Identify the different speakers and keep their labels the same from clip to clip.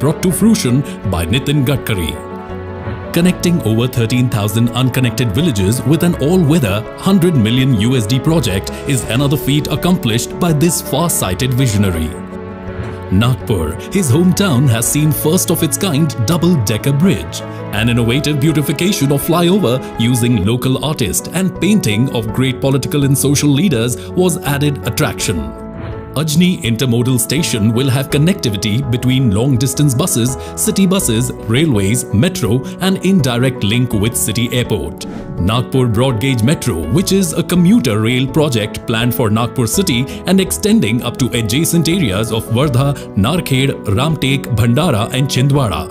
Speaker 1: brought to fruition by Nitin Gadkari. Connecting over 13,000 unconnected villages with an all-weather $100 million project is another feat accomplished by this far-sighted visionary. Nagpur, his hometown, has seen first-of-its-kind double-decker bridge, an innovative beautification of flyover using local artists and painting of great political and social leaders was added attraction. Ajni Intermodal Station will have connectivity between long-distance buses, city buses, railways, metro and indirect link with city airport. Nagpur Broad-Gauge Metro, which is a commuter rail project planned for Nagpur city and extending up to adjacent areas of Wardha, Narkhed, Ramtek, Bhandara and Chhindwara.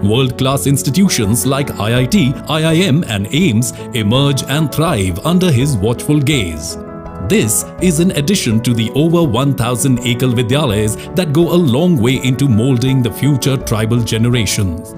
Speaker 1: World-class institutions like IIT, IIM and AIIMS emerge and thrive under his watchful gaze. This is in addition to the over 1,000 Ekal Vidyalayas that go a long way into molding the future tribal generations.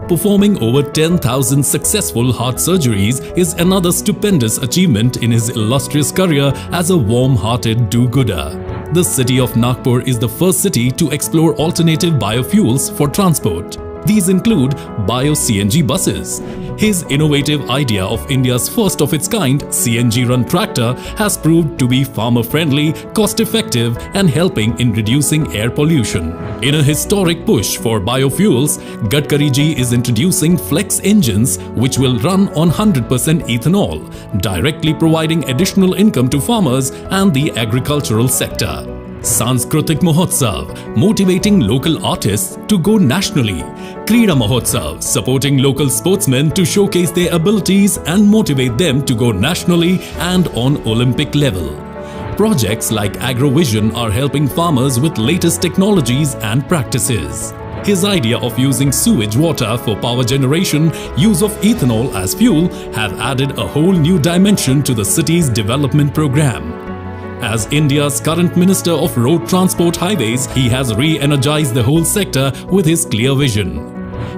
Speaker 1: Performing over 10,000 successful heart surgeries is another stupendous achievement in his illustrious career as a warm-hearted do-gooder. The city of Nagpur is the first city to explore alternative biofuels for transport. These include Bio-CNG buses. His innovative idea of India's first-of-its-kind CNG-run tractor has proved to be farmer-friendly, cost-effective and helping in reducing air pollution. In a historic push for biofuels, Gadkari ji is introducing flex engines which will run on 100% ethanol, directly providing additional income to farmers and the agricultural sector. Sanskritik Mahotsav, motivating local artists to go nationally. Krida Mahotsav, supporting local sportsmen to showcase their abilities and motivate them to go nationally and on Olympic level. Projects like AgroVision are helping farmers with latest technologies and practices. His idea of using sewage water for power generation, use of ethanol as fuel have added a whole new dimension to the city's development program. As India's current Minister of Road Transport Highways, he has re-energized the whole sector with his clear vision.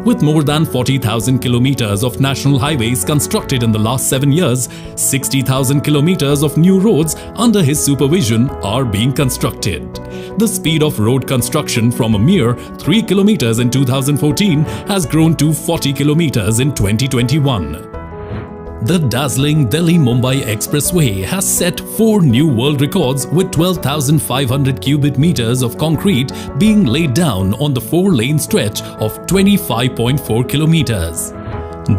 Speaker 1: With more than 40,000 kilometers of national highways constructed in the last 7 years, 60,000 kilometers of new roads under his supervision are being constructed. The speed of road construction from a mere 3 kilometers in 2014 has grown to 40 kilometers in 2021. The dazzling Delhi-Mumbai Expressway has set 4 new world records with 12,500 cubic meters of concrete being laid down on the 4-lane stretch of 25.4 kilometers.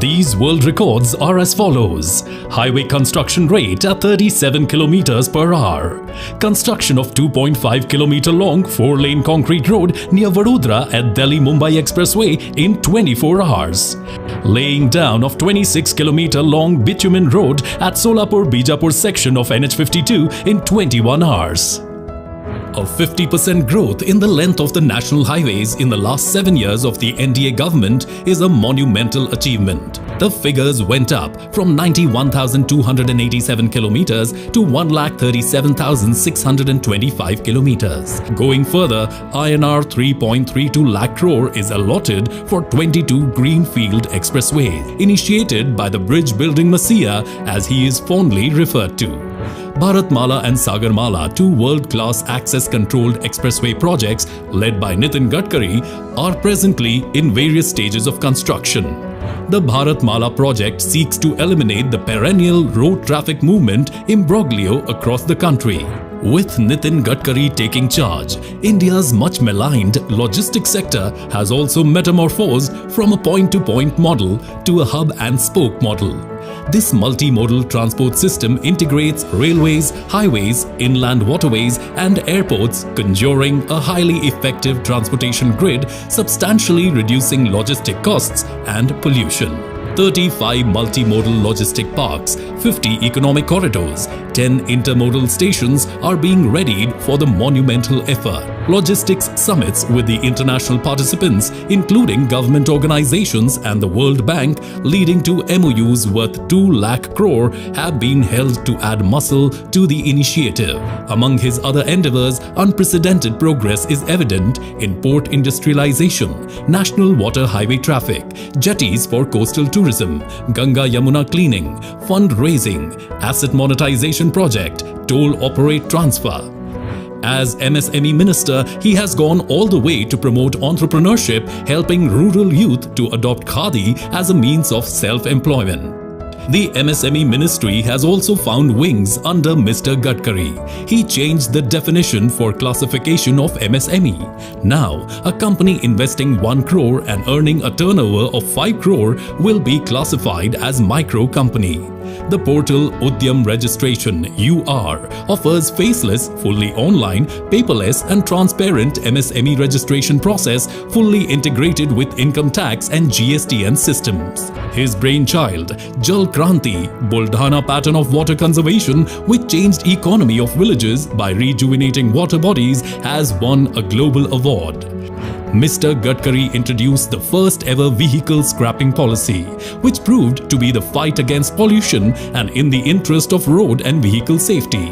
Speaker 1: These world records are as follows: highway construction rate at 37 kilometers per hour, construction of 2.5 kilometer long 4-lane concrete road near Vadodara at Delhi-Mumbai Expressway in 24 hours, laying down of 26 kilometer long bitumen road at Solapur-Bijapur section of NH52 in 21 hours. A 50% growth in the length of the national highways in the last 7 years of the NDA government is a monumental achievement. The figures went up from 91,287 kilometers to 1,37,625 kilometers. Going further, INR 3.32 lakh crore is allotted for 22 greenfield expressways, initiated by the bridge building messiah as he is fondly referred to. Bharatmala and Sagarmala, 2 world-class access-controlled expressway projects led by Nitin Gadkari, are presently in various stages of construction. The Bharatmala project seeks to eliminate the perennial road traffic movement imbroglio across the country. With Nitin Gadkari taking charge, India's much maligned logistics sector has also metamorphosed from a point-to-point model to a hub-and-spoke model. This multimodal transport system integrates railways, highways, inland waterways and airports, conjuring a highly effective transportation grid, substantially reducing logistic costs and pollution. 35 multimodal logistic parks, 50 economic corridors, 10 intermodal stations are being readied for the monumental effort. Logistics summits with the international participants, including government organizations and the World Bank, leading to MOUs worth 2 lakh crore, have been held to add muscle to the initiative. Among his other endeavors, unprecedented progress is evident in port industrialization, national water highway traffic, jetties for coastal tourism, Ganga-Yamuna cleaning, fundraising, asset monetization project, toll operate transfer. As MSME Minister, he has gone all the way to promote entrepreneurship, helping rural youth to adopt Khadi as a means of self-employment. The MSME ministry has also found wings under Mr. Gadkari. He changed the definition for classification of MSME. Now, a company investing 1 crore and earning a turnover of 5 crore will be classified as micro company. The portal Udyam Registration (UR) offers faceless, fully online, paperless and transparent MSME registration process fully integrated with income tax and GSTN systems. His brainchild, Jal Kranti, Buldhana pattern of water conservation which changed economy of villages by rejuvenating water bodies, has won a global award. Mr. Gadkari introduced the first ever vehicle scrapping policy, which proved to be the fight against pollution and in the interest of road and vehicle safety.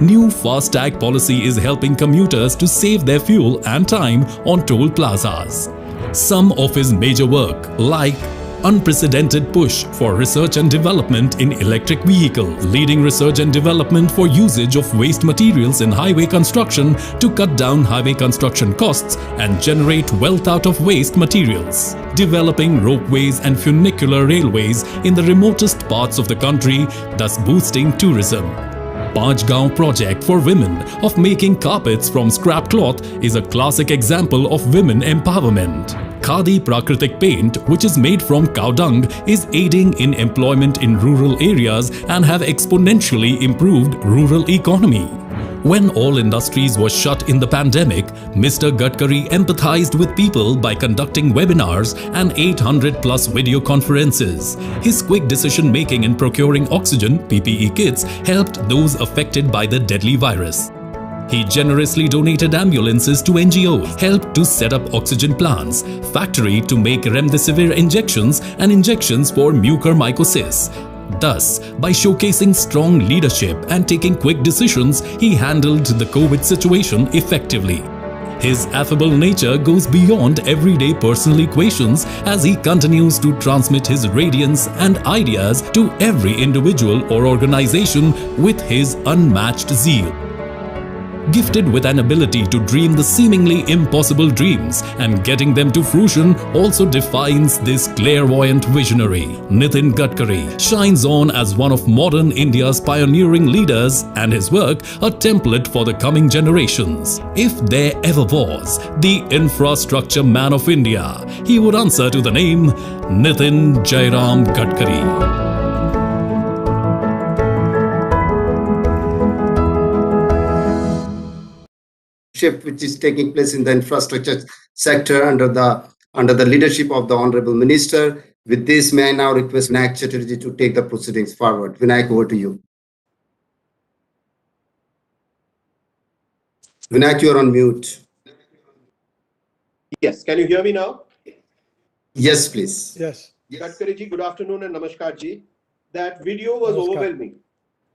Speaker 1: New FASTag policy is helping commuters to save their fuel and time on toll plazas. Some of his major work, like unprecedented push for research and development in electric vehicle, leading research and development for usage of waste materials in highway construction to cut down highway construction costs and generate wealth out of waste materials, developing ropeways and funicular railways in the remotest parts of the country, thus boosting tourism. Panchgaon project for women of making carpets from scrap cloth is a classic example of women empowerment. Khadi Prakritik paint, which is made from cow dung, is aiding in employment in rural areas and have exponentially improved rural economy. When all industries were shut in the pandemic, Mr. Gadkari empathized with people by conducting webinars and 800 plus video conferences. His quick decision making in procuring oxygen (PPE) kits helped those affected by the deadly virus. He generously donated ambulances to NGOs, helped to set up oxygen plants, factory to make remdesivir injections and injections for mucormycosis. Thus, by showcasing strong leadership and taking quick decisions, he handled the COVID situation effectively. His affable nature goes beyond everyday personal equations as he continues to transmit his radiance and ideas to every individual or organization with his unmatched zeal. Gifted with an ability to dream the seemingly impossible dreams and getting them to fruition also defines this clairvoyant visionary. Nitin Gadkari shines on as one of modern India's pioneering leaders and his work a template for the coming generations. If there ever was the infrastructure man of India, he would answer to the name Nitin Jairam Gadkari.
Speaker 2: Shift which is taking place in the infrastructure sector under the leadership of the Honorable Minister. With this, may I now request Vinayak Chatterjee to take the proceedings forward. Vinayak, over to you. Vinayak, you are on mute.
Speaker 3: Yes, can you hear me now?
Speaker 2: Yes, please.
Speaker 4: Yes.
Speaker 3: Gadkari ji, good afternoon and namaskar ji. That video was overwhelming.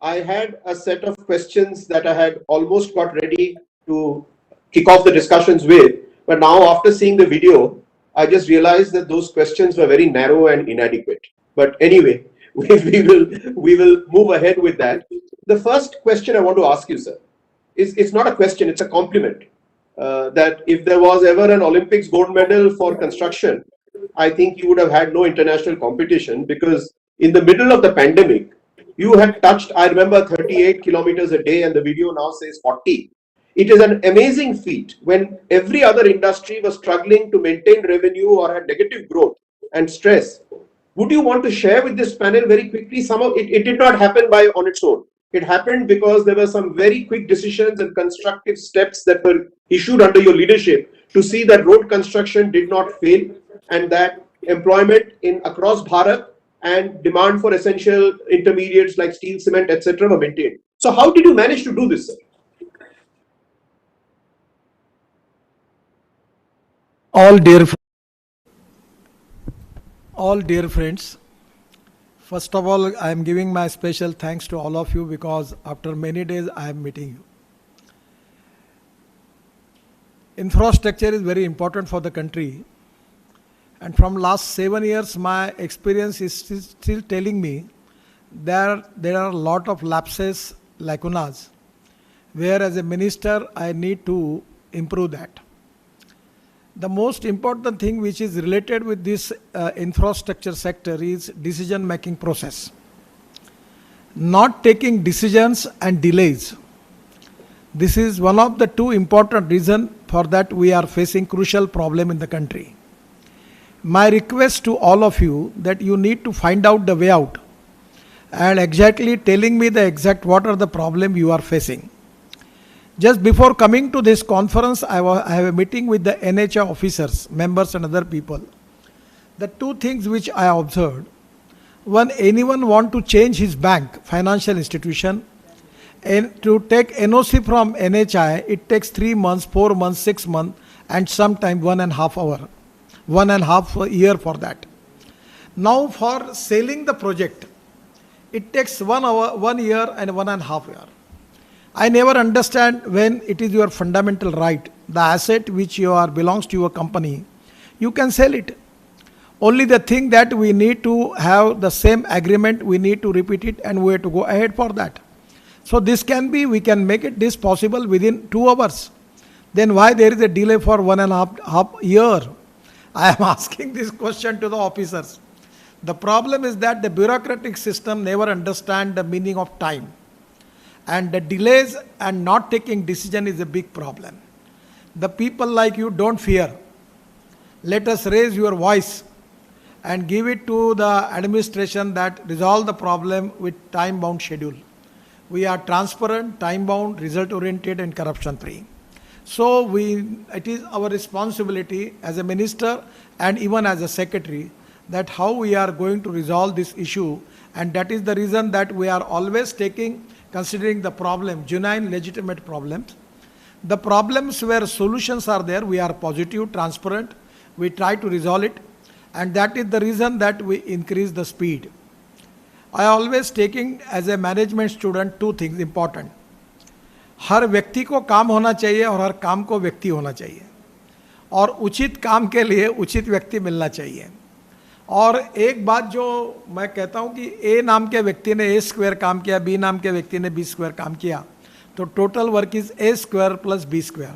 Speaker 3: I had a set of questions that I had almost got ready to kick off the discussions with, but now after seeing the video, I just realized that those questions were very narrow and inadequate. But anyway, we will move ahead with that. The first question I want to ask you, sir, it's not a question, it's a compliment. That if there was ever an Olympics gold medal for construction, I think you would have had no international competition, because in the middle of the pandemic, you had touched, I remember, 38 kilometers a day, and the video now says 40. It is an amazing feat when every other industry was struggling to maintain revenue or had negative growth and stress. Would you want to share with this panel very quickly? It did not happen on its own. It happened because there were some very quick decisions and constructive steps that were issued under your leadership to see that road construction did not fail and that employment across Bharat and demand for essential intermediates like steel, cement, etc. were maintained. So how did you manage to do this, sir?
Speaker 4: All dear friends, first of all, I am giving my special thanks to all of you, because after many days I am meeting you. Infrastructure is very important for the country, and from last 7 years my experience is still telling me there are a lot of lapses, lacunas, where as a minister I need to improve that. The most important thing which is related with this infrastructure sector is decision making process. Not taking decisions and delays. This is one of the two important reasons for that we are facing crucial problem in the country. My request to all of you that you need to find out the way out and exactly telling me the exact what are the problem you are facing. Just before coming to this conference, I have a meeting with the NHA officers, members and other people. The two things which I observed: one, anyone want to change his bank, financial institution, and to take NOC from NHI, it takes 3 months, 4 months, 6 months, and sometimes 1.5 hour, 1.5 year for that. Now for selling the project, it takes 1 hour, 1 year and 1.5 year. I never understand when it is your fundamental right, the asset which you are belongs to your company, you can sell it. Only the thing that we need to have the same agreement, we need to repeat it and we have to go ahead for that. So this can be, we can make it this possible within 2 hours. Then why there is a delay for 1.5 year? I am asking this question to the officers. The problem is that the bureaucratic system never understand the meaning of time. And the delays and not taking decision is a big problem. The people like you don't fear. Let us raise your voice and give it to the administration that resolve the problem with time-bound schedule. We are transparent, time-bound, result-oriented and corruption-free. So it is our responsibility as a minister and even as a secretary that how we are going to resolve this issue, and that is the reason that we are always considering the problem, genuine, legitimate problems. The problems where solutions are there, we are positive, transparent, we try to resolve it, and that is the reason that we increase the speed. I always taking as a management student 2 things important. हर व्यक्ति को काम होना चाहिए और हर काम को व्यक्ति होना चाहिए, और उचित काम के लिए उचित व्यक्ति मिलना चाहिए. और एक बात जो मैं कहता हूं कि ए नाम के व्यक्ति ने ए स्क्वायर काम किया, बी नाम के व्यक्ति ने बी स्क्वायर काम किया, तो total work is A square plus B square.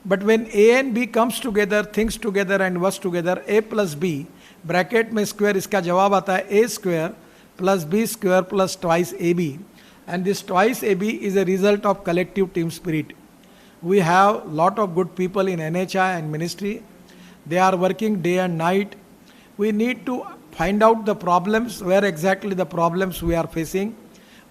Speaker 4: But when A and B comes together, things together and works together, A plus B bracket में स्क्वायर, इसका जवाब आता है A square plus B square plus twice A B. And this twice AB is a result of collective team spirit. We have lot of good people in NHI and ministry. They are working day and night. We need to find out the problems, where exactly the problems we are facing.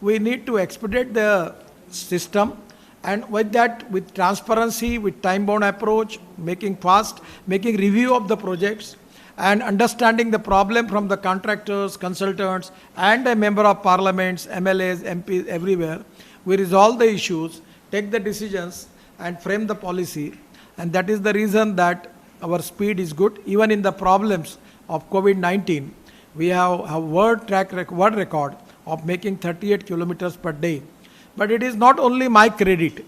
Speaker 4: We need to expedite the system, and with that, with transparency, with time-bound approach, making fast, making review of the projects, and understanding the problem from the contractors, consultants, and a member of parliaments, MLAs, MPs, everywhere. We resolve the issues, take the decisions, and frame the policy. And that is the reason that our speed is good. Even in the problems of COVID-19, we have a world record of making 38 kilometers per day. But it is not only my credit.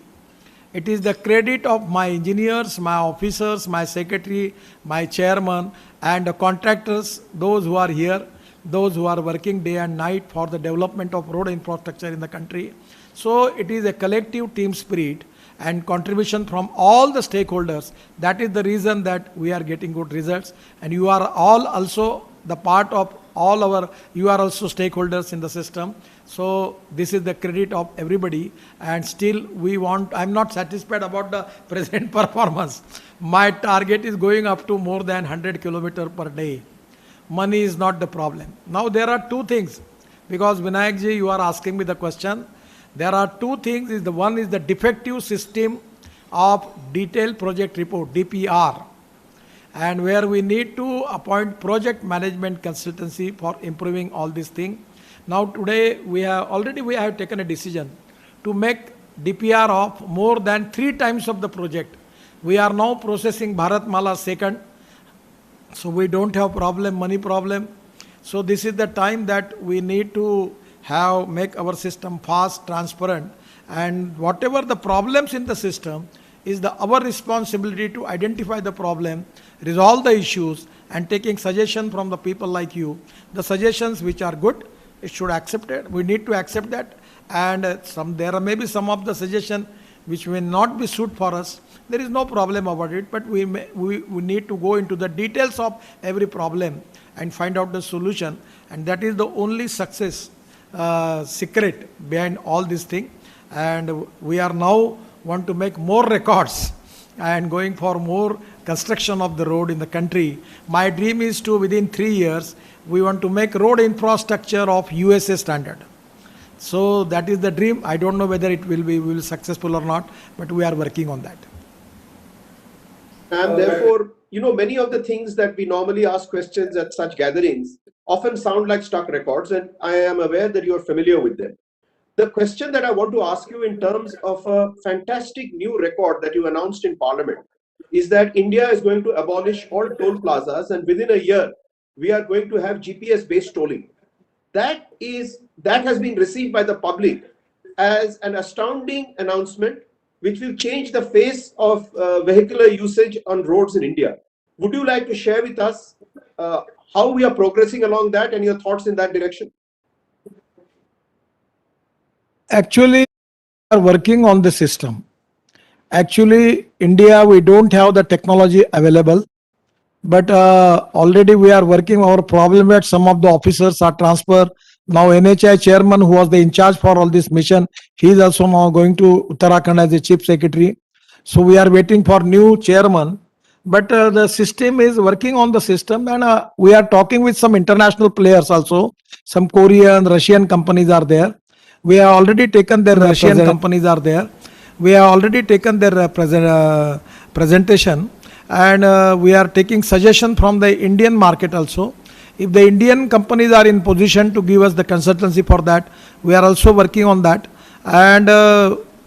Speaker 4: It is the credit of my engineers, my officers, my secretary, my chairman, and the contractors, those who are here, those who are working day and night for the development of road infrastructure in the country. So it is a collective team spirit and contribution from all the stakeholders. That is the reason that we are getting good results. And you are all also the part of you are also stakeholders in the system. So this is the credit of everybody, and still I'm not satisfied about the present performance. My target is going up to more than 100 kilometers per day. Money is not the problem. Now there are 2 things, because Vinayak ji, you are asking me the question. There are 2 things. One is the defective system of detailed project report, DPR, and where we need to appoint project management consultancy for improving all these things. Now today we have taken a decision to make DPR of more than 3 times of the project. We are now processing Bharatmala 2nd, so we don't have money problem. So this is the time that we need to make our system fast, transparent, and whatever the problems in the system is our responsibility to identify the problem, resolve the issues, and taking suggestion from the people like you. The suggestions which are good, it should accept it. We need to accept that, and there may be some of the suggestion which may not be suit for us, there is no problem about it, but we need to go into the details of every problem and find out the solution, and that is the only success secret behind all this thing. And we are now want to make more records and going for more construction of the road in the country. My dream is to, within 3 years, we want to make road infrastructure of USA standard. So that is the dream. I don't know whether it will be successful or not, but we are working on that.
Speaker 3: And therefore, many of the things that we normally ask questions at such gatherings often sound like stuck records, and I am aware that you are familiar with them. The question that I want to ask you in terms of a fantastic new record that you announced in Parliament is that India is going to abolish all toll plazas, and within a year, we are going to have GPS-based tolling. That has been received by the public as an astounding announcement, which will change the face of vehicular usage on roads in India. Would you like to share with us how we are progressing along that and your thoughts in that direction?
Speaker 4: Actually, we are working on the system. Actually, India, we don't have the technology available, but already we are working. Our problem that some of the officers are transferred. Now NHI chairman, who was the in charge for all this mission, he is also now going to Uttarakhand as the chief secretary. So we are waiting for new chairman, but the system is working on the system, and we are talking with some international players also. Some Korean, Russian companies are there. We have already taken their Russian companies are there. We have already taken their presentation, and we are taking suggestion from the Indian market also. If the Indian companies are in position to give us the consultancy for that, we are also working on that. And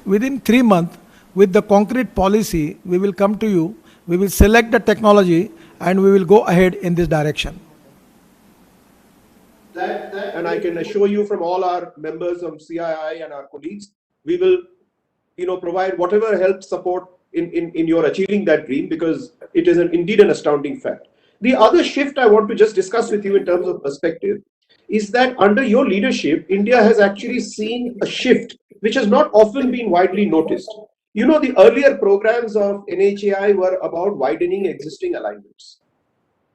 Speaker 4: within 3 months, with the concrete policy, we will come to you. We will select the technology and we will go ahead in this direction.
Speaker 3: And I can assure you from all our members of CII and our colleagues, we will provide whatever help, support in your achieving that dream, because it is indeed an astounding fact. The other shift I want to just discuss with you in terms of perspective is that under your leadership, India has actually seen a shift which has not often been widely noticed. The earlier programs of NHAI were about widening existing alignments.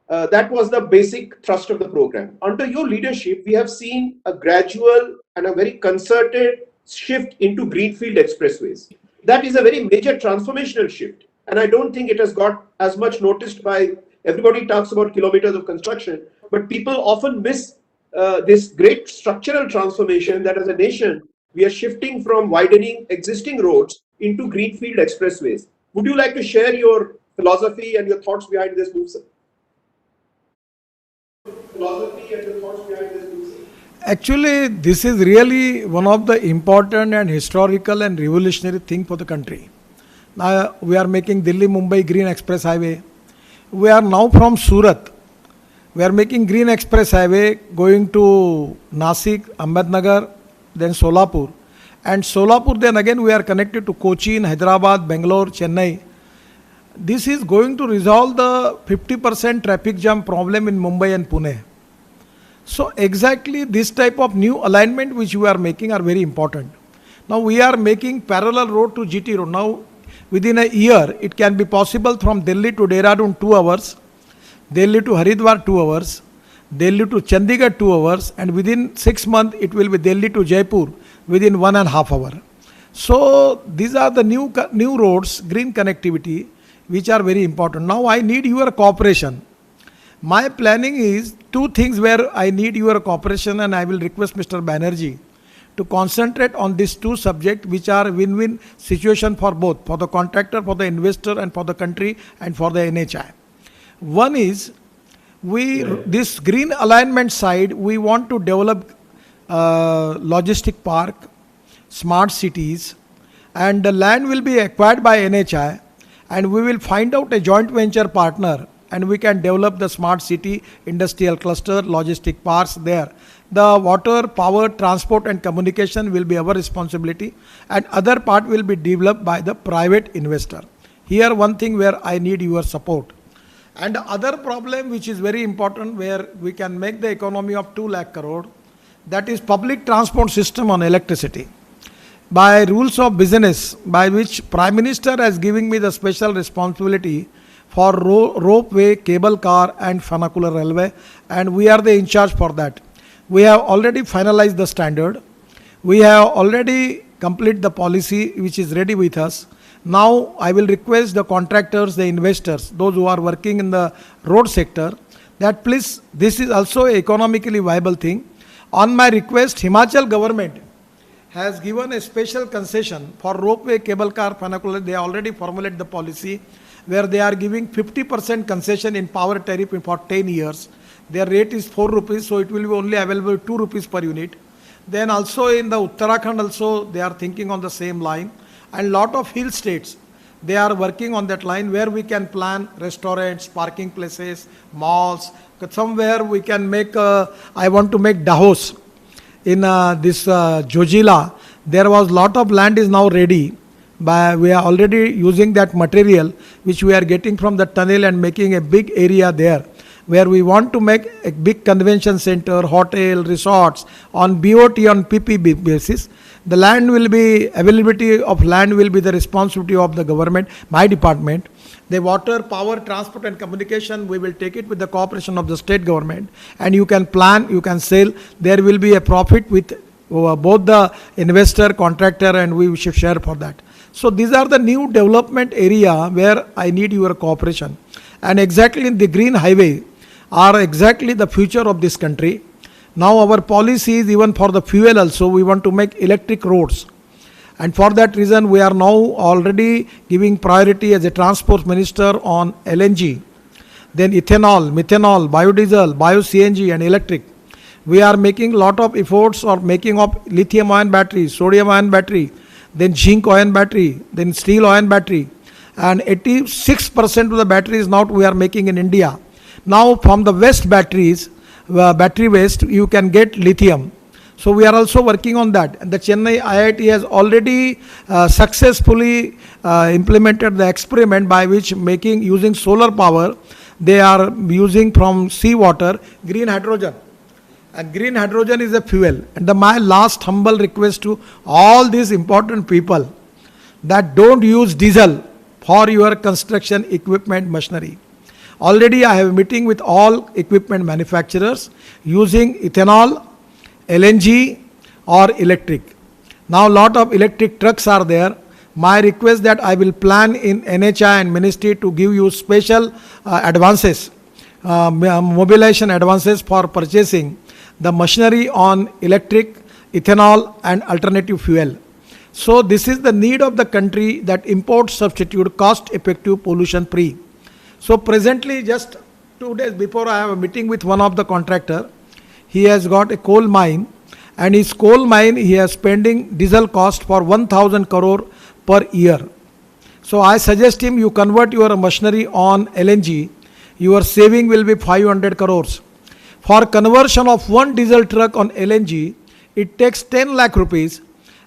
Speaker 3: That was the basic thrust of the program. Under your leadership, we have seen a gradual and a very concerted shift into greenfield expressways. That is a very major transformational shift, and I don't think it has got as much noticed by everybody. Talks about kilometers of construction, but people often miss this great structural transformation that as a nation we are shifting from widening existing roads into greenfield expressways. Would you like to share your philosophy and your thoughts behind this move, sir?
Speaker 4: Actually, this is really one of the important and historical and revolutionary thing for the country. Now we are making Delhi-Mumbai Green Express Highway. We are now from Surat. We are making Green Express Highway going to Nasik, Ahmednagar, then Solapur. And Solapur, then again we are connected to Cochin, Hyderabad, Bangalore, Chennai. This is going to resolve the 50% traffic jam problem in Mumbai and Pune. So exactly this type of new alignment which we are making are very important. Now we are making parallel road to GT road. Now within a year it can be possible from Delhi to Dehradun 2 hours, Delhi to Haridwar 2 hours, Delhi to Chandigarh 2 hours, and within 6 months it will be Delhi to Jaipur within 1.5 hours. So these are the new roads, green connectivity, which are very important. Now I need your cooperation. My planning is 2 things where I need your cooperation, and I will request Mr. Banerjee to concentrate on these 2 subjects which are win-win situation for both, for the contractor, for the investor, and for the country and for the NHI. One is this green alignment side, we want to develop logistic park, smart cities, and the land will be acquired by NHI, and we will find out a joint venture partner, and we can develop the smart city, industrial cluster, logistic parks there. The water, power, transport and communication will be our responsibility, and other part will be developed by the private investor. Here one thing where I need your support. And the other problem which is very important, where we can make the economy of 2 lakh crore, that is public transport system on electricity. by rules of business, by which Prime Minister has given me the special responsibility for ropeway, cable car and funicular railway, and we are the in charge for that. We have already finalized the standard. We have already completed the policy which is ready with us. Now I will request the contractors, the investors, those who are working in the road sector, that please, this is also an economically viable thing. On my request, Himachal government has given a special concession for ropeway, cable car, funicular. They already formulated the policy where they are giving 50% concession in power tariff for 10 years. Their rate is 4 rupees, so it will be only available 2 rupees per unit. Then also in the Uttarakhand also they are thinking on the same line, and lot of hill states they are working on that line where we can plan restaurants, parking places, malls. Somewhere we can make, I want to make Dahos in this Jojila. There was lot of land is now ready. We are already using that material which we are getting from the tunnel and making a big area there, where we want to make a big convention center, hotel, resorts on BOT on PPP basis. The land will be, availability of land will be the responsibility of the government, my department. The water, power, transport and communication, we will take it with the cooperation of the state government. And you can plan, you can sell. There will be a profit with both the investor, contractor, and we should share for that. So these are the new development area where I need your cooperation. And exactly in the green highway are exactly the future of this country. Now our policy is even for the fuel also, we want to make electric roads. And for that reason, we are now already giving priority as a transport minister on LNG, then ethanol, methanol, biodiesel, bio-CNG and electric. We are making lot of efforts of making of lithium ion battery, sodium ion battery, then zinc ion battery, then steel ion battery. And 86% of the batteries now we are making in India. Now from the waste batteries, battery waste, you can get lithium. So we are also working on that. And the Chennai IIT has already successfully implemented the experiment by which using solar power, they are using from seawater green hydrogen. And green hydrogen is a fuel. And my last humble request to all these important people, that don't use diesel for your construction equipment machinery. Already I have a meeting with all equipment manufacturers using ethanol, LNG or electric. Now lot of electric trucks are there. My request that I will plan in NHI and ministry to give you special advances, mobilization advances for purchasing the machinery on electric, ethanol and alternative fuel. So this is the need of the country, that import substitute, cost effective, pollution free. So presently, just 2 days before, I have a meeting with one of the contractor. He has got a coal mine, and his coal mine he is spending diesel cost for 1,000 crore per year. So I suggest him, you convert your machinery on LNG, your saving will be 500 crores. For conversion of one diesel truck on LNG, it takes 10 lakh rupees,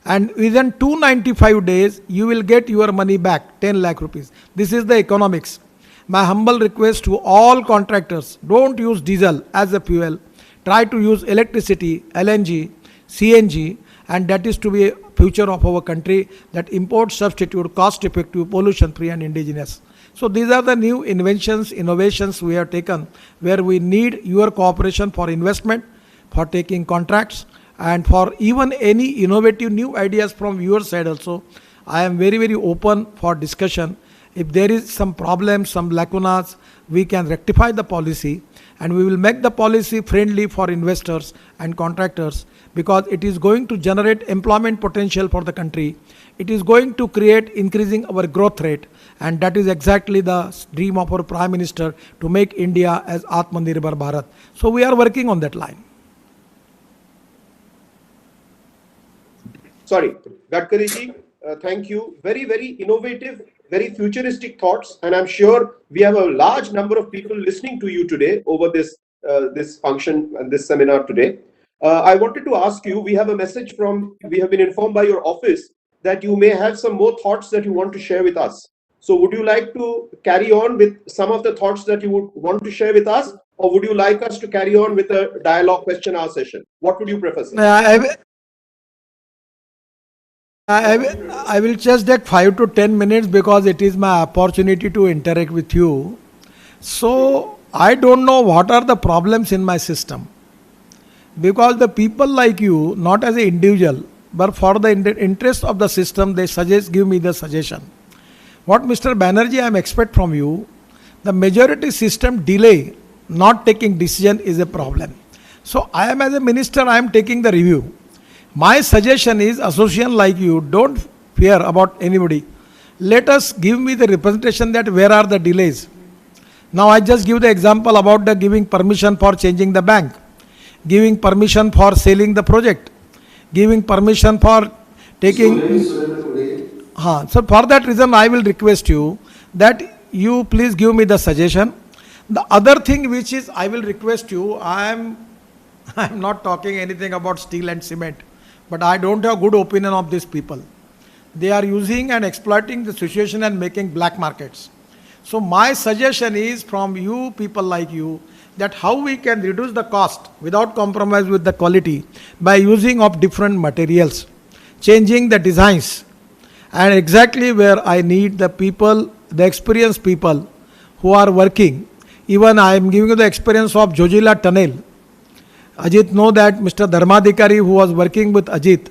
Speaker 4: and within 295 days, you will get your money back, 10 lakh rupees. This is the economics. My humble request to all contractors, don't use diesel as a fuel. Try to use electricity, LNG, CNG, and that is to be a future of our country, that import substitute, cost effective, pollution free and indigenous. So these are the new inventions, innovations we have taken, where we need your cooperation for investment, for taking contracts, and for even any innovative new ideas from your side also. I am very, very open for discussion. If there is some problem, some lacunas, we can rectify the policy, and we will make the policy friendly for investors and contractors, because it is going to generate employment potential for the country. It is going to create increasing our growth rate, and that is exactly the dream of our Prime Minister, to make India as Atmanirbhar Bharat. So we are working on that line.
Speaker 3: Sorry, Gadkari ji, thank you. Very, very innovative, very futuristic thoughts, and I'm sure we have a large number of people listening to you today over this this function and this seminar today. I wanted to ask you, we have a message from, we have been informed by your office that you may have some more thoughts that you want to share with us. So would you like to carry on with some of the thoughts that you would want to share with us, or would you like us to carry on with a dialogue question hour session? What would you prefer, sir?
Speaker 4: I will just take 5 to 10 minutes because it is my opportunity to interact with you. So I don't know what are the problems in my system, because the people like you, not as an individual, but for the interest of the system, they give me the suggestion. What Mr. Banerjee I am expect from you, the majority system delay, not taking decision is a problem. So I am as a minister, I am taking the review. My suggestion is, association like you, don't fear about anybody. Let us give me the representation that where are the delays. Now I just give the example about the giving permission for changing the bank, giving permission for selling the project, giving permission for taking. So for that reason, I will request you that you please give me the suggestion. The other thing which is I will request you, I am not talking anything about steel and cement, but I don't have good opinion of these people. They are using and exploiting the situation and making black markets. So my suggestion is from you, people like you, that how we can reduce the cost without compromise with the quality by using of different materials, changing the designs, and exactly where I need the people, the experienced people who are working. Even I am giving you the experience of Jojila Tunnel. Ajit know that Mr. Dharmadhikari, who was working with Ajit,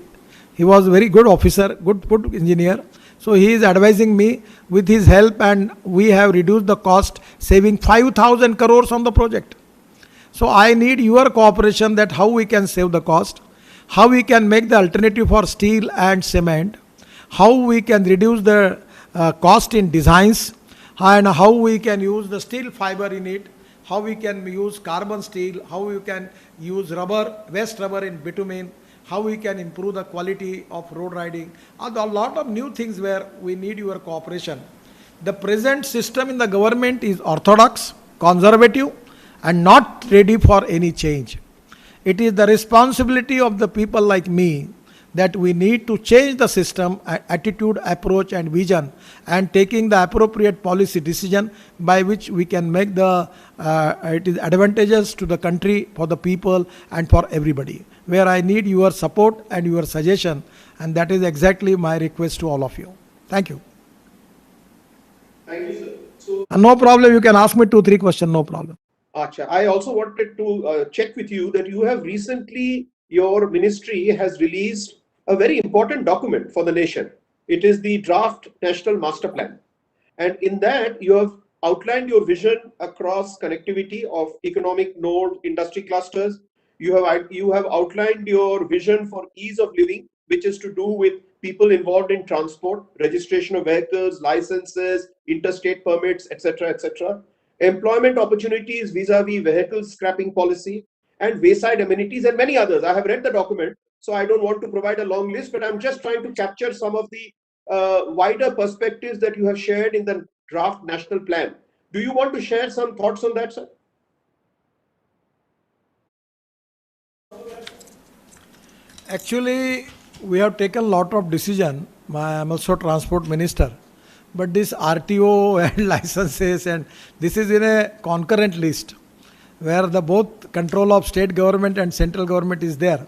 Speaker 4: he was very good officer, good engineer. So he is advising me with his help, and we have reduced the cost, saving 5,000 crores on the project. So I need your cooperation that how we can save the cost, how we can make the alternative for steel and cement, how we can reduce the cost in designs, and how we can use the steel fiber in it, how we can use carbon steel, how we can use rubber, waste rubber in bitumen, how we can improve the quality of road riding. A lot of new things where we need your cooperation. The present system in the government is orthodox, conservative, and not ready for any change. It is the responsibility of the people like me that we need to change the system, attitude, approach, and vision, and taking the appropriate policy decision by which we can make the it is advantageous to the country, for the people, and for everybody. Where I need your support and your suggestion, and that is exactly my request to all of you. Thank you.
Speaker 3: Thank you, sir. So,
Speaker 4: No problem. You can ask me 2-3 questions. No problem.
Speaker 3: Acha, I also wanted to check with you that you have recently, your ministry has released a very important document for the nation. It is the draft National Master Plan. And in that, you have outlined your vision across connectivity of economic node industry clusters. You have outlined your vision for ease of living, which is to do with people involved in transport, registration of vehicles, licenses, interstate permits, etc., etc. Employment opportunities vis-a-vis vehicle scrapping policy, and wayside amenities, and many others. I have read the document, so I don't want to provide a long list, but I'm just trying to capture some of the wider perspectives that you have shared in the draft national plan. Do you want to share some thoughts on that, sir?
Speaker 4: Actually, we have taken a lot of decision. I am also transport minister. But this RTO and licenses, and this is in a concurrent list where the both control of state government and central government is there.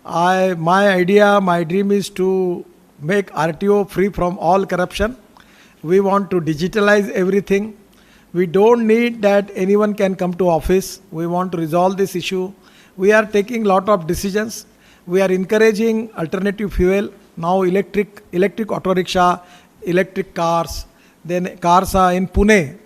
Speaker 4: My idea, my dream is to make RTO free from all corruption. We want to digitalize everything. We don't need that anyone can come to office. We want to resolve this issue. We are taking lot of decisions. We are encouraging alternative fuel. Now electric auto rickshaw, electric cars. Then cars are in Pune,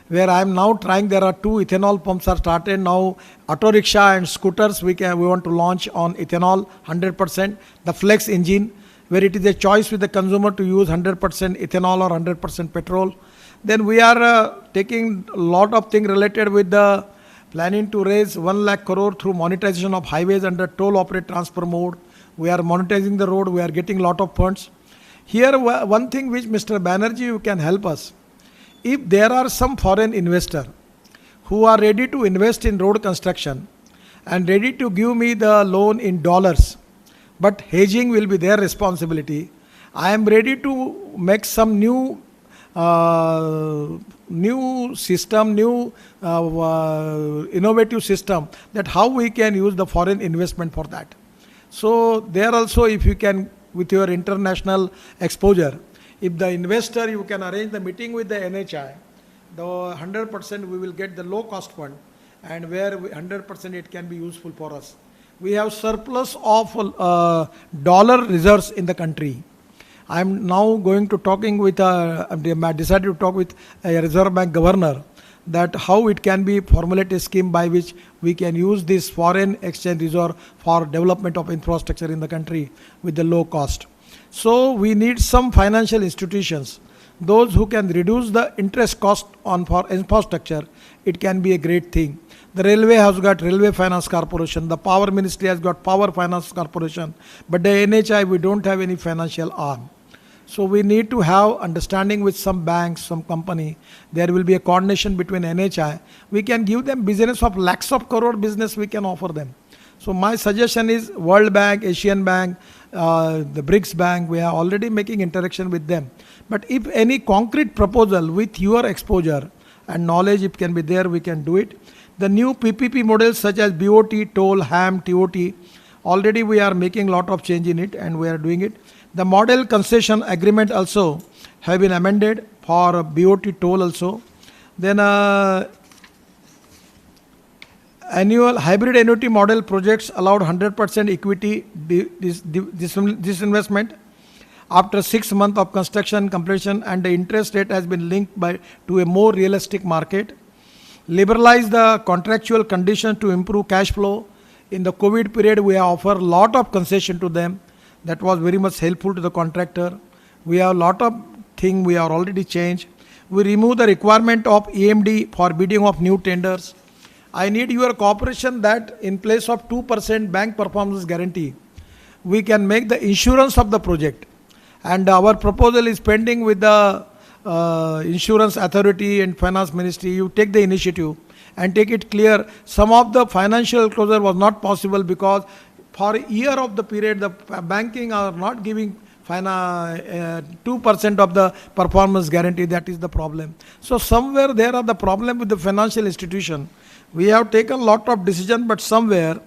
Speaker 4: where I am now trying. There are 2 ethanol pumps are started now. Auto rickshaw and scooters we want to launch on ethanol 100%. The flex engine, where it is a choice with the consumer to use 100% ethanol or 100% petrol. Then we are taking a lot of things related with the planning to raise 1 lakh crore through monetization of highways under toll operate transfer mode. We are monetizing the road. We are getting lot of funds. Here, one thing which Mr. Banerjee, you can help us. If there are some foreign investor who are ready to invest in road construction and ready to give me the loan in dollars, but hedging will be their responsibility, I am ready to make some new system, innovative system, that how we can use the foreign investment for that. So there also, if you can with your international exposure. If the investor, you can arrange the meeting with the NHI, the 100% we will get the low cost fund, and where 100% it can be useful for us. We have surplus of dollar reserves in the country. I am now going to talking with, I decided to talk with a Reserve Bank governor that how it can be formulate a scheme by which we can use this foreign exchange reserve for development of infrastructure in the country with the low cost. So we need some financial institutions, those who can reduce the interest cost on for infrastructure. It can be a great thing. The railway has got Railway Finance Corporation, the Power Ministry has got Power Finance Corporation, but the NHI, we don't have any financial arm. So we need to have understanding with some banks, some company. There will be a coordination between NHI. We can give them business of lakhs of crore business we can offer them. So my suggestion is World Bank, Asian Bank, the BRICS Bank, we are already making interaction with them. But if any concrete proposal with your exposure and knowledge, if can be there, we can do it. The new PPP models such as BOT, toll, HAM, TOT, already we are making lot of change in it and we are doing it. The model concession agreement also have been amended for BOT toll also. Then annual hybrid annuity model projects allowed 100% equity disinvestment after 6 months of construction completion, and the interest rate has been linked to a more realistic market. Liberalize the contractual conditions to improve cash flow. In the COVID period, we have offered a lot of concession to them. That was very much helpful to the contractor. We have a lot of things we are already changed. We remove the requirement of EMD for bidding of new tenders. I need your cooperation that in place of 2% bank performance guarantee, we can make the insurance of the project. And our proposal is pending with the insurance authority and finance ministry. You take the initiative and take it clear. Some of the financial closure was not possible because for a year of the period, the banking are not giving 2% of the performance guarantee. That is the problem. So somewhere there are the problem with the financial institution. We have taken a lot of decision, but somewhere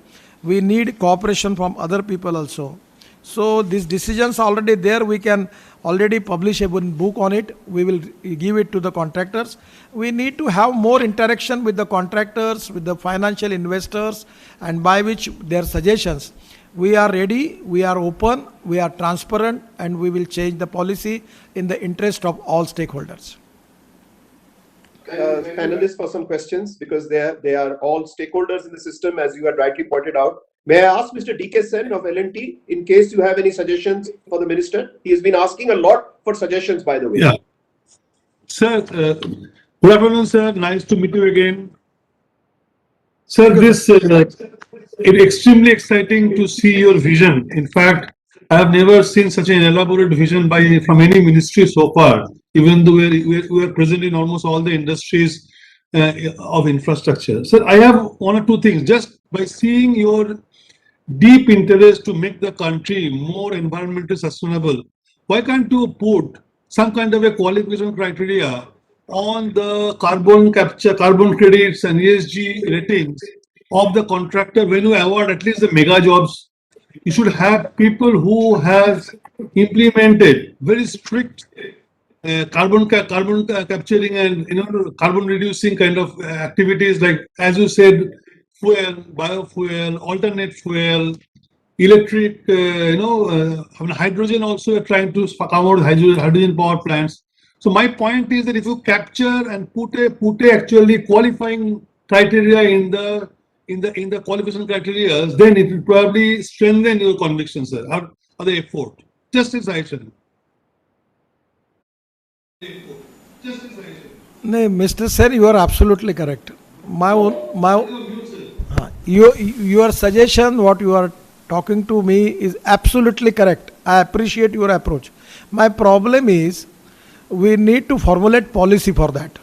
Speaker 4: we need cooperation from other people also. So these decisions already there, we can already publish a book on it. We will give it to the contractors. We need to have more interaction with the contractors, with the financial investors, and by which their suggestions. We are ready, we are open, we are transparent, and we will change the policy in the interest of all stakeholders.
Speaker 3: Panelists for some questions, because they are all stakeholders in the system, as you had rightly pointed out. May I ask Mr. D.K. Sen of L&T, in case you have any suggestions for the minister? He has been asking a lot for suggestions, by the way.
Speaker 5: Yeah. Sir, good afternoon, sir. Nice to meet you again. Sir, this it's extremely exciting to see your vision. In fact, I have never seen such an elaborate vision from any ministry so far, even though we are present in almost all the industries of infrastructure. Sir, I have one or two things. Just by seeing your deep interest to make the country more environmentally sustainable, why can't you put some kind of a qualification criteria on the carbon capture, carbon credits and ESG ratings of the contractor when you award at least the mega jobs? You should have people who have implemented very strict carbon capturing and carbon reducing kind of activities, like, as you said, fuel, biofuel, alternate fuel, electric, hydrogen also trying to come out with hydrogen power plants. So my point is that if you capture and put a actually qualifying criteria in the qualification criteria, then it will probably strengthen your conviction, sir, or the effort. Just as I said.
Speaker 4: No, Mr. Sir, you are absolutely correct. Your suggestion, what you are talking to me, is absolutely correct. I appreciate your approach. My problem is we need to formulate policy for that.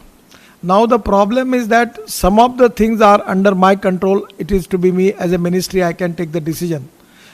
Speaker 4: Now the problem is that some of the things are under my control. It is to be me as a ministry, I can take the decision.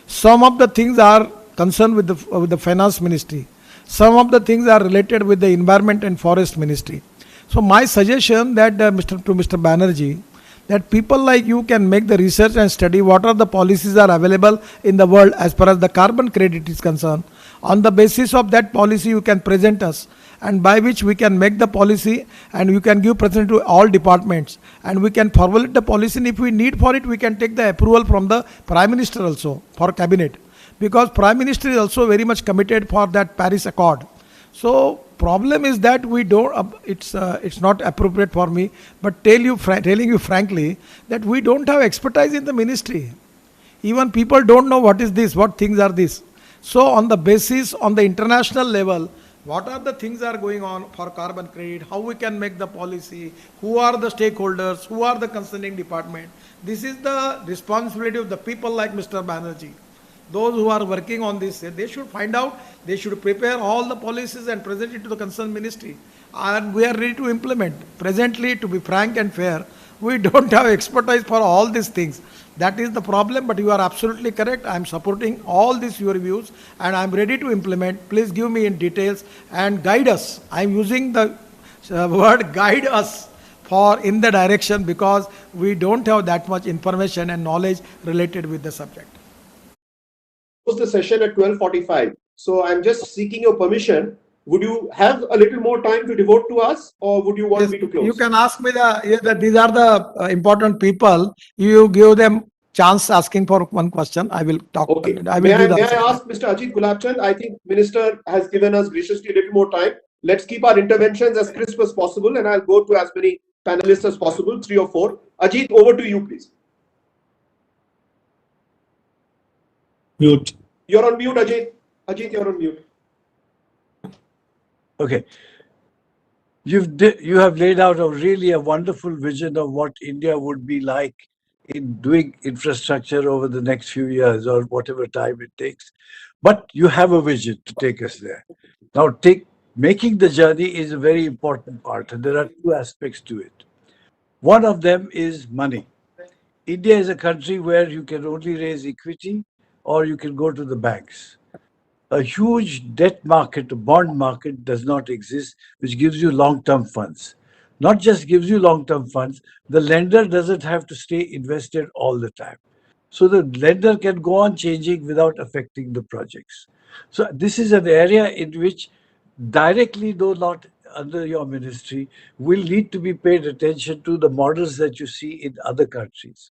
Speaker 4: Some of the things are concerned with the finance ministry. Some of the things are related with the environment and forest ministry. So my suggestion that to Mr. Banerjee, that people like you can make the research and study what are the policies are available in the world as far as the carbon credit is concerned, On the basis of that policy, you can present us, and by which we can make the policy, and you can give present to all departments, and we can formulate the policy, and if we need for it, we can take the approval from the Prime Minister also for cabinet, because Prime Minister is also very much committed for that Paris Accord. So problem is that we don't, it's not appropriate for me, but telling you frankly that we don't have expertise in the ministry. Even people don't know what is this, what things are this. So on the basis, on the international level, what are the things are going on for carbon credit, how we can make the policy, who are the stakeholders, who are the concerning department. This is the responsibility of the people like Mr. Banerjee. Those who are working on this, they should find out, they should prepare all the policies and present it to the concerned ministry. And we are ready to implement. Presently, to be frank and fair, we don't have expertise for all these things. That is the problem, but you are absolutely correct. I am supporting all these your views and I am ready to implement. Please give me in details and guide us. I am using the word guide us for in the direction, because we don't have that much information and knowledge related with the subject.
Speaker 3: Close the session at 12:45. So I'm just seeking your permission. Would you have a little more time to devote to us, or would you want me to close?
Speaker 4: You can ask me these are the important people. You give them chance asking for one question. I will talk.
Speaker 3: Okay.
Speaker 4: I will
Speaker 3: May
Speaker 4: do
Speaker 3: I
Speaker 4: that.
Speaker 3: ask Mr. Ajit Gulabchand? I think Minister has given us graciously a little more time. Let's keep our interventions as crisp as possible, and I'll go to as many panelists as possible, 3 or 4. Ajit, over to you, please.
Speaker 5: Mute.
Speaker 3: You're on mute, Ajit. Ajit, you're on mute.
Speaker 6: Okay. You have laid out a wonderful vision of what India would be like in doing infrastructure over the next few years or whatever time it takes. But you have a vision to take us there. Now, making the journey is a very important part, and there are two aspects to it. One of them is money. India is a country where you can only raise equity or you can go to the banks. A huge debt market, a bond market does not exist, which gives you long-term funds. Not just gives you long-term funds, the lender doesn't have to stay invested all the time. So the lender can go on changing without affecting the projects. So this is an area in which directly, though not under your ministry, will need to be paid attention to the models that you see in other countries.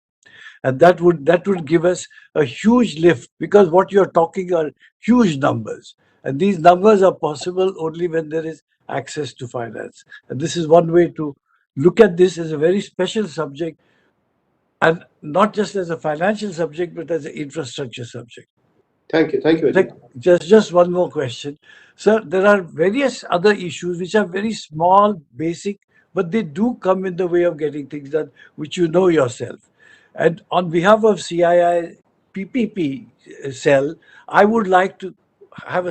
Speaker 6: And that would give us a huge lift, because what you're talking are huge numbers. And these numbers are possible only when there is access to finance. And this is one way to look at this as a very special subject, and not just as a financial subject, but as an infrastructure subject.
Speaker 3: Thank you. Thank you, Ajit.
Speaker 6: Just one more question. Sir, there are various other issues which are very small, basic, but they do come in the way of getting things done, which you know yourself. And on behalf of CII PPP cell, I would like to have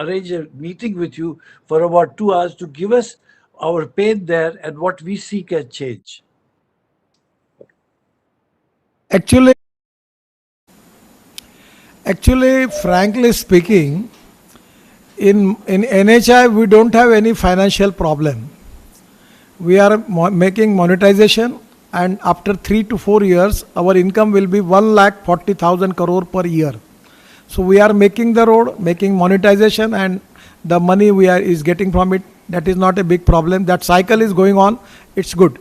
Speaker 6: arrange a meeting with you for about 2 hours to give us our pain there and what we see can change.
Speaker 4: Actually, frankly speaking, in NHI, we don't have any financial problem. We are making monetization, and after 3 to 4 years, our income will be 1,40,000 crore per year. So we are making the road, making monetization, and the money is getting from it. That is not a big problem. That cycle is going on. It's good.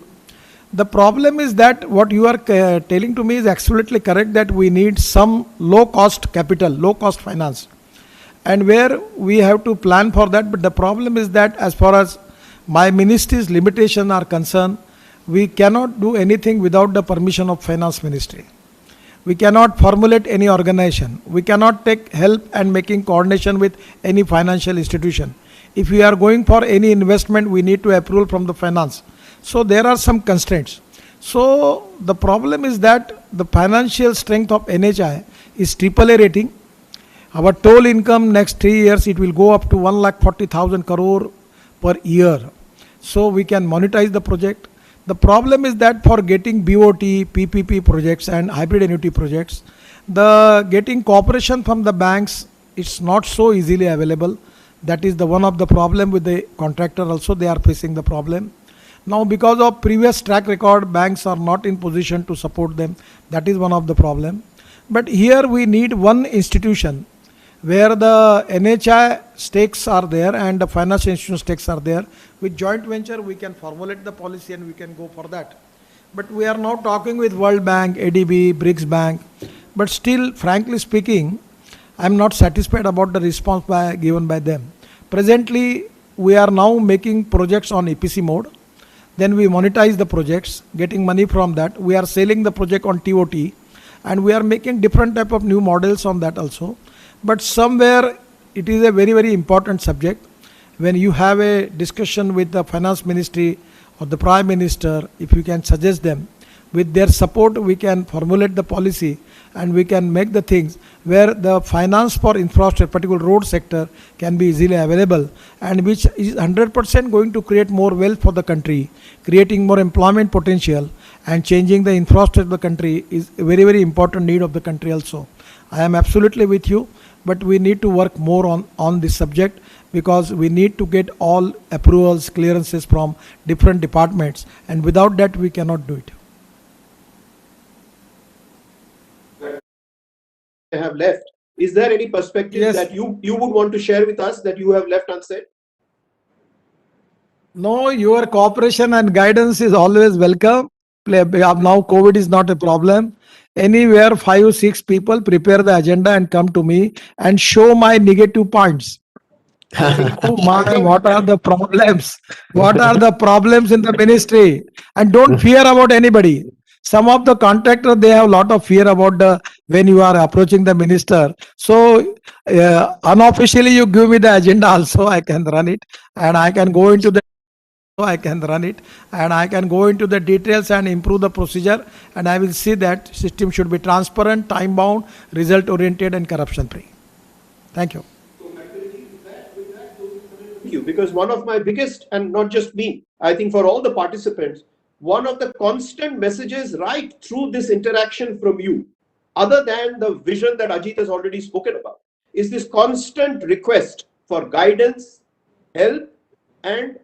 Speaker 4: The problem is that what you are telling to me is absolutely correct, that we need some low-cost capital, low-cost finance, and where we have to plan for that. But the problem is that as far as my ministry's limitations are concerned, we cannot do anything without the permission of Finance Ministry. We cannot formulate any organization. We cannot take help and making coordination with any financial institution. If we are going for any investment, we need to approval from the finance. So there are some constraints. So the problem is that the financial strength of NHI is AAA rating. Our total income next 3 years, it will go up to 1,40,000 crore per year. So we can monetize the project. The problem is that for getting BOT, PPP projects and hybrid annuity projects, the getting cooperation from the banks, it's not so easily available. That is the one of the problem with the contractor also, they are facing the problem. Now because of previous track record, banks are not in position to support them. That is one of the problem. But here we need one institution where the NHI stakes are there and the financial institution stakes are there. With joint venture, we can formulate the policy and we can go for that. But we are now talking with World Bank, ADB, BRICS Bank. But still, frankly speaking, I am not satisfied about the response given by them. Presently, we are now making projects on EPC mode. Then we monetize the projects, getting money from that. We are selling the project on TOT, and we are making different type of new models on that also. But somewhere it is a very, very important subject. When you have a discussion with the finance ministry or the prime minister, if you can suggest them, with their support we can formulate the policy and we can make the things where the finance for infrastructure, particular road sector, can be easily available, and which is 100% going to create more wealth for the country, creating more employment potential, and changing the infrastructure of the country is a very, very important need of the country also. I am absolutely with you, but we need to work more on this subject, because we need to get all approvals, clearances from different departments, and without that we cannot do it.
Speaker 3: Have left. Is there any perspective
Speaker 4: Yes.
Speaker 3: that you would want to share with us that you have left unsaid?
Speaker 4: No, your cooperation and guidance is always welcome. Now COVID is not a problem. Anywhere 5-6 people prepare the agenda and come to me and show my negative points. What are the problems? What are the problems in the ministry? And don't fear about anybody. Some of the contractors, they have a lot of fear about when you are approaching the minister. So unofficially you give me the agenda also, I can run it, and I can go into the details and improve the procedure, and I will see that system should be transparent, time bound, result oriented, and corruption free. Thank you.
Speaker 3: Thank you, because one of my biggest, and not just me, I think for all the participants, one of the constant messages right through this interaction from you, other than the vision that Ajit has already spoken about, is this constant request for guidance, help, and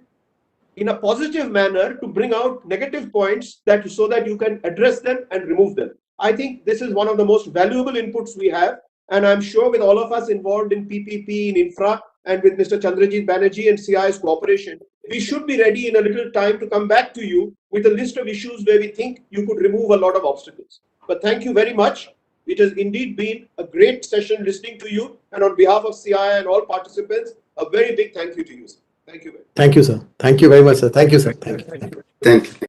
Speaker 3: in a positive manner to bring out negative points so that you can address them and remove them. I think this is one of the most valuable inputs we have, and I'm sure with all of us involved in PPP, in infra, and with Mr. Chandrajit Banerjee and CI's cooperation, we should be ready in a little time to come back to you with a list of issues where we think you could remove a lot of obstacles. But thank you very much. It has indeed been a great session listening to you, and on behalf of CI and all participants, a very big thank you to you, sir. Thank you very much.
Speaker 7: Thank you, sir. Thank you very much, sir. Thank you, sir. Thank you.
Speaker 2: Thank you.